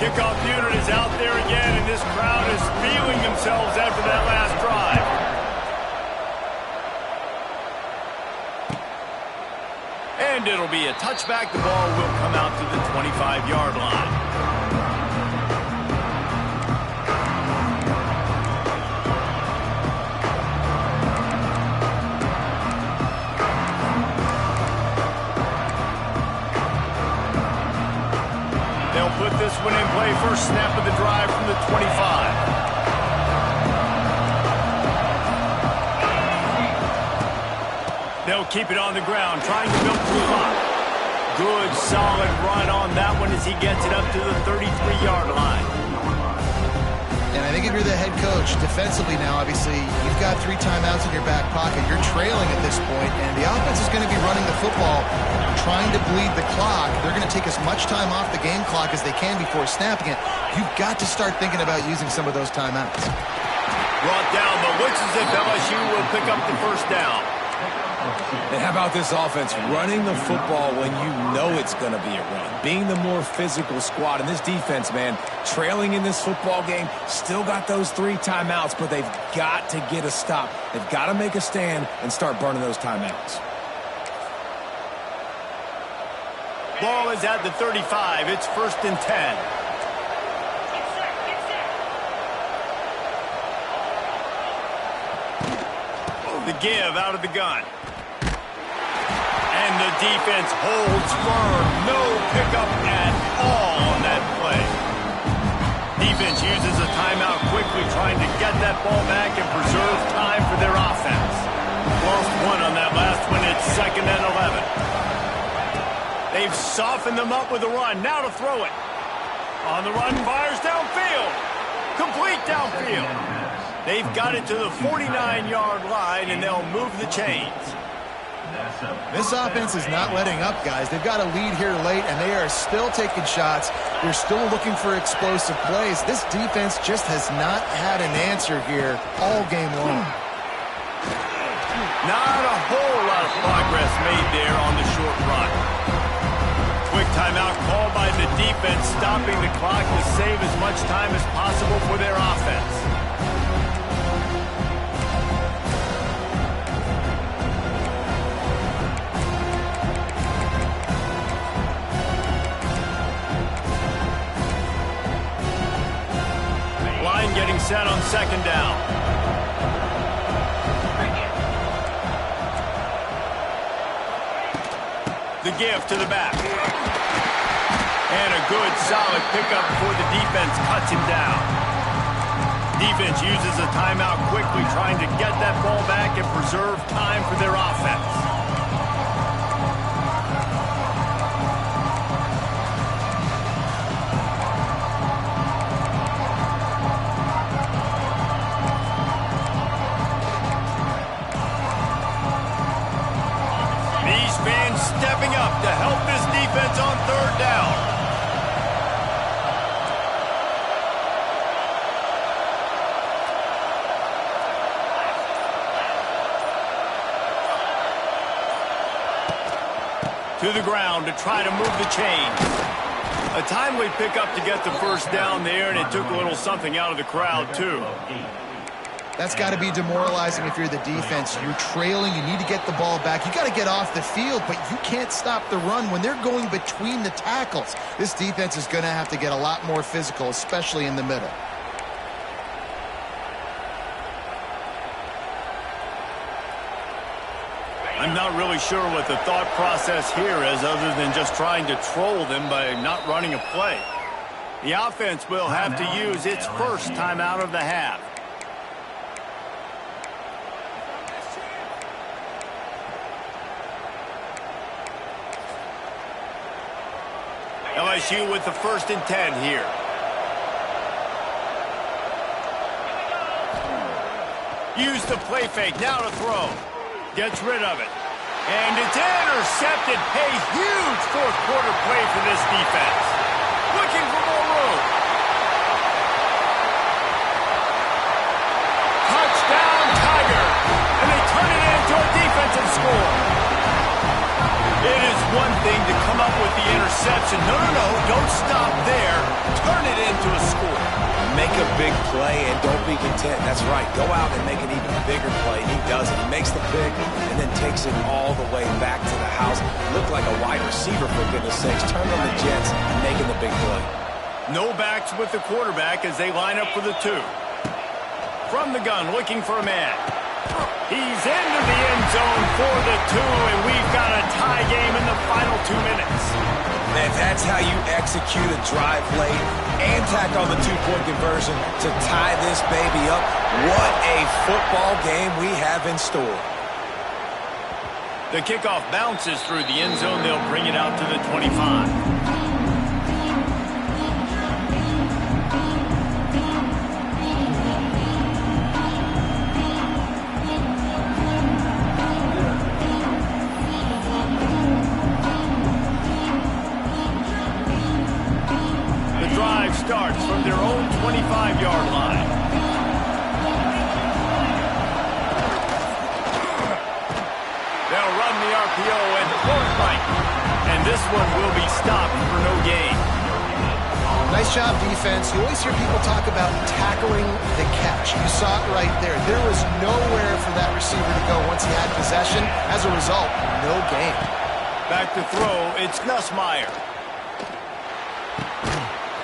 Kickoff unit is out there again, and this crowd is feeling themselves after that last drive. And it'll be a touchback. The ball will come out to the 25-yard line. Put this one in play, first snap of the drive from the 25. They'll keep it on the ground, trying to milk the clock. Good, solid run on that one as he gets it up to the 33-yard line. And I think if you're the head coach, defensively now, obviously, you've got 3 timeouts in your back pocket. You're trailing at this point, and the offense is going to be running the football, trying to bleed the clock. They're going to take as much time off the game clock as they can before snapping it. You've got to start thinking about using some of those timeouts. Brought down, but looks as if LSU will pick up the first down. And how about this offense running the football when you know it's going to be a run? Being the more physical squad. And this defense, man, trailing in this football game, still got those 3 timeouts, but they've got to get a stop. They've got to make a stand and start burning those timeouts. Ball is at the 35. It's 1st and 10. The give out of the gun. And the defense holds firm. No pickup at all on that play. Defense uses a timeout quickly, trying to get that ball back and preserve time for their offense. Lost 1 on that last one. It's 2nd and 11. They've softened them up with a run. Now to throw it. On the run, fires downfield. Complete downfield. They've got it to the 49-yard line, and they'll move the chains. This offense is not letting up, guys. They've got a lead here late, and they are still taking shots. They're still looking for explosive plays. This defense just has not had an answer here all game long. Not a whole lot of progress made there on the short run. Quick timeout called by the defense, stopping the clock to save as much time as possible for their offense. Line getting set on 2nd down. The give to the back. And a good, solid pickup before the defense cuts him down. Defense uses a timeout quickly, trying to get that ball back and preserve time for their offense. These fans stepping up to help this defense on 3rd down. To the ground to try to move the chains. A timely pickup to get the 1st down there, and it took a little something out of the crowd, too. That's got to be demoralizing if you're the defense. You're trailing. You need to get the ball back. You got to get off the field, but you can't stop the run when they're going between the tackles. This defense is going to have to get a lot more physical, especially in the middle. I'm not really sure what the thought process here is other than just trying to troll them by not running a play. The offense will have to use its 1st timeout of the half. LSU with the 1st and 10 here. Use the play fake, now to throw. Gets rid of it. And it's intercepted. A huge 4th quarter play for this defense. Looking for more room. Touchdown, Tiger. And they turn it into a defensive score. It is one thing to come up with the interception. No, don't stop there. Turn it into a score. Make a big play and don't be content. That's right. Go out and make an even bigger play. And he does it. He makes the pick and then takes it all the way back to the house. Looked like a wide receiver, for goodness sakes. Turned on the Jets and making the big play. No backs with the quarterback as they line up for the 2. From the gun, looking for a man. He's into the end zone for the 2, and we've got a tie game in the final 2 minutes. Man, that's how you execute a drive late and tack on the 2-point conversion to tie this baby up. What a football game we have in store. The kickoff bounces through the end zone. They'll bring it out to the 25. Starts from their own 25-yard line. They'll RPO and throw it right. And this one will be stopped for no gain. Nice job, defense. You always hear people talk about tackling the catch. You saw it right there. There was nowhere for that receiver to go once he had possession. As a result, no gain. Back to throw, it's Nussmeier.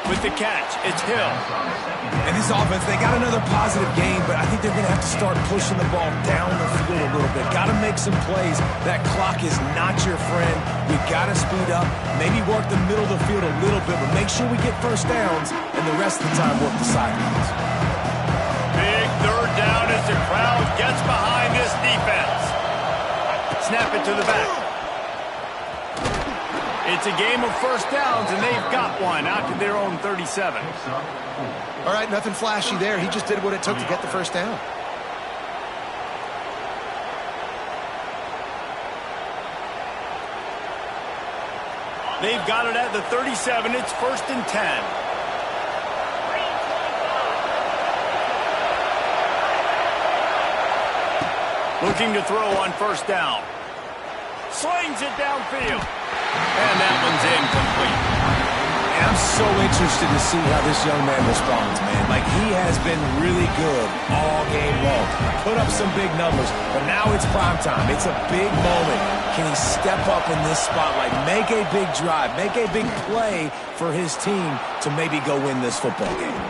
With the catch, it's Hill. And this offense, they got another positive game, but I think they're going to have to start pushing the ball down the field a little bit. Got to make some plays. That clock is not your friend. We got to speed up, maybe work the middle of the field a little bit, but make sure we get first downs, and the rest of the time work the sidelines. Big third down as the crowd gets behind this defense. Snap it to the back. It's a game of first downs, and they've got one out to their own 37. All right, nothing flashy there. He just did what it took to get the first down. They've got it at the 37. It's 1st and 10. Looking to throw on first down. Slings it downfield. And that one's incomplete. And I'm so interested to see how this young man responds, man. Like, he has been really good all game long. Put up some big numbers, but now it's prime time. It's a big moment. Can he step up in this spotlight, make a big drive, make a big play for his team to maybe go win this football game?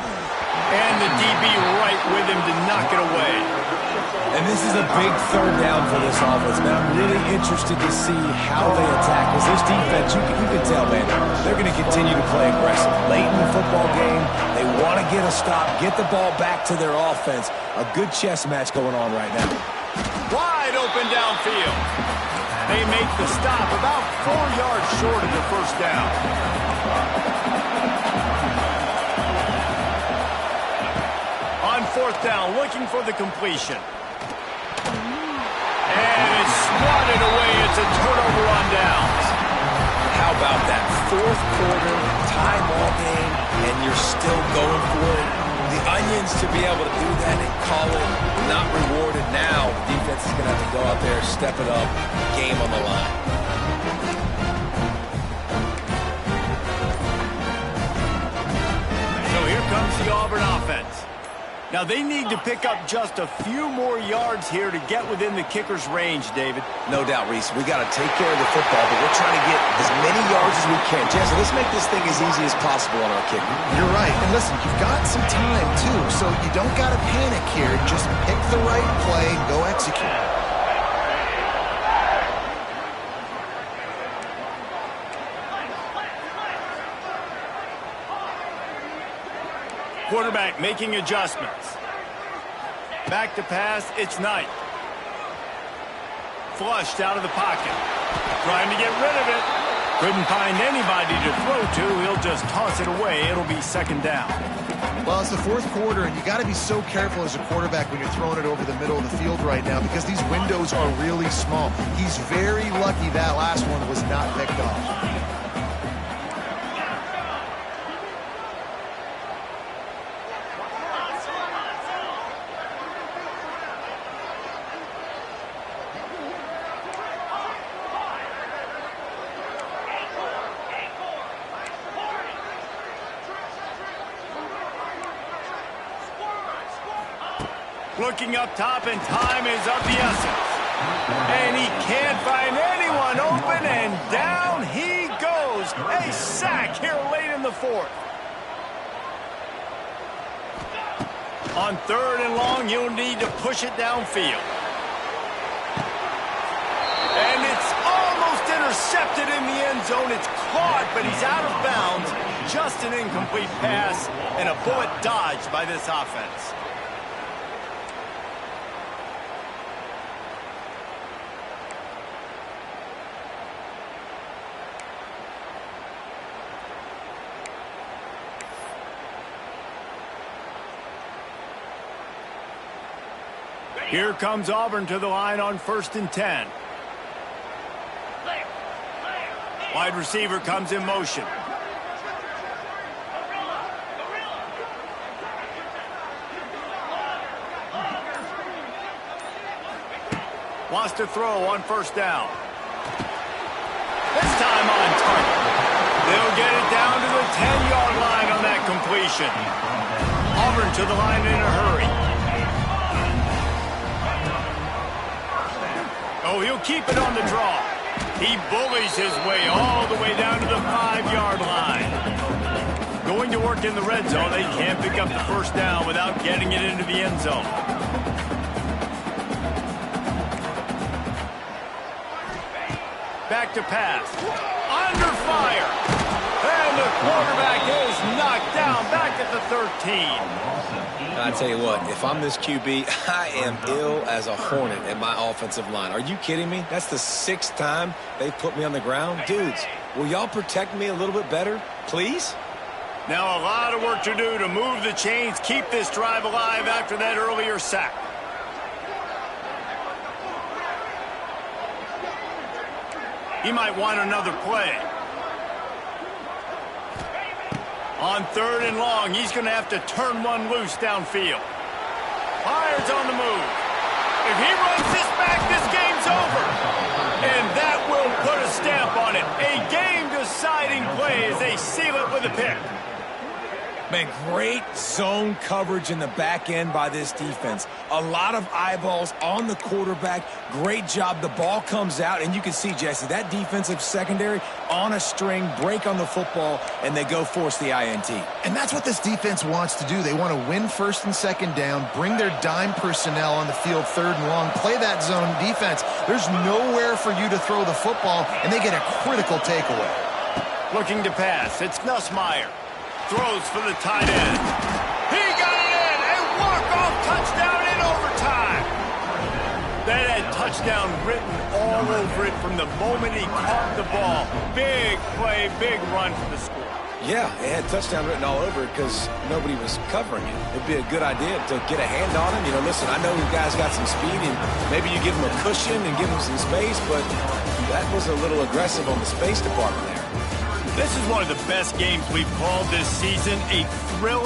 And the DB right with him to knock it away. And this is a big third down for this offense, man. I'm really interested to see how they attack. Because this defense, you can tell, man, they're going to continue to play aggressive. Late in the football game, they want to get a stop, get the ball back to their offense. A good chess match going on right now. Wide open downfield. They make the stop about 4 yards short of the first down. On fourth down, looking for the completion. And it's swatted away. It's a turnover on downs. How about that? Fourth quarter, tie ball game, and you're still going for it. The Onions to be able to do that and call it not rewarded now. The defense is going to have to go out there, step it up, game on the line. So here comes the Auburn offense. Now, they need to pick up just a few more yards here to get within the kicker's range, David. No doubt, Reese. We got to take care of the football, but we're trying to get as many yards as we can. Jesse, let's make this thing as easy as possible on our kicker. You're right. And listen, you've got some time, too, so you don't got to panic here. Just pick the right play and go execute. Quarterback making adjustments. Back to pass, it's Knight. Flushed out of the pocket. Trying to get rid of it. Couldn't find anybody to throw to. He'll just toss it away. It'll be second down. Well, it's the fourth quarter, and you got to be so careful as a quarterback when you're throwing it over the middle of the field right now because these windows are really small. He's very lucky that last one was not picked off. Looking up top, and time is of the essence. And he can't find anyone open, and down he goes. A sack here late in the fourth. On third and long, you'll need to push it downfield. And it's almost intercepted in the end zone. It's caught, but he's out of bounds. Just an incomplete pass, and a bullet dodged by this offense. Here comes Auburn to the line on 1st and 10. Wide receiver comes in motion. Wants to throw on first down. time on target. They'll get it down to the 10-yard line on that completion. Auburn to the line in a hurry. Oh, he'll keep it on the draw. He bullies his way all the way down to the 5-yard line. Going to work in the red zone, they can't pick up the first down without getting it into the end zone. Back to pass. Under fire. And the quarterback is knocked down back at the 13. I tell you what, if I'm this QB, I am ill as a hornet at my offensive line. Are you kidding me? That's the 6th time they've put me on the ground. Dudes, will y'all protect me a little bit better, please? Now a lot of work to do to move the chains, keep this drive alive after that earlier sack. He might want another play. On 3rd and long, he's going to have to turn one loose downfield. Fires on the move. If he runs this back, this game's over. And that will put a stamp on it. A game-deciding play as they seal it with a pick. Man, great zone coverage in the back end by this defense. A lot of eyeballs on the quarterback. Great job. The ball comes out, and you can see, Jesse, that defensive secondary on a string, break on the football, and they go force the INT. And that's what this defense wants to do. They want to win 1st and 2nd down, bring their dime personnel on the field 3rd and long, play that zone defense. There's nowhere for you to throw the football, and they get a critical takeaway. Looking to pass. It's Nussmeier. Throws for the tight end. He got it in. A walk-off touchdown in overtime. That had touchdown written all over it from the moment he caught the ball. Big play, big run for the score. Yeah, it had touchdown written all over it because nobody was covering it. It'd be a good idea to get a hand on him. You know, listen, I know you guys got some speed, and maybe you give him a cushion and give him some space, but that was a little aggressive on the space department there. This is one of the best games we've called this season, a thriller.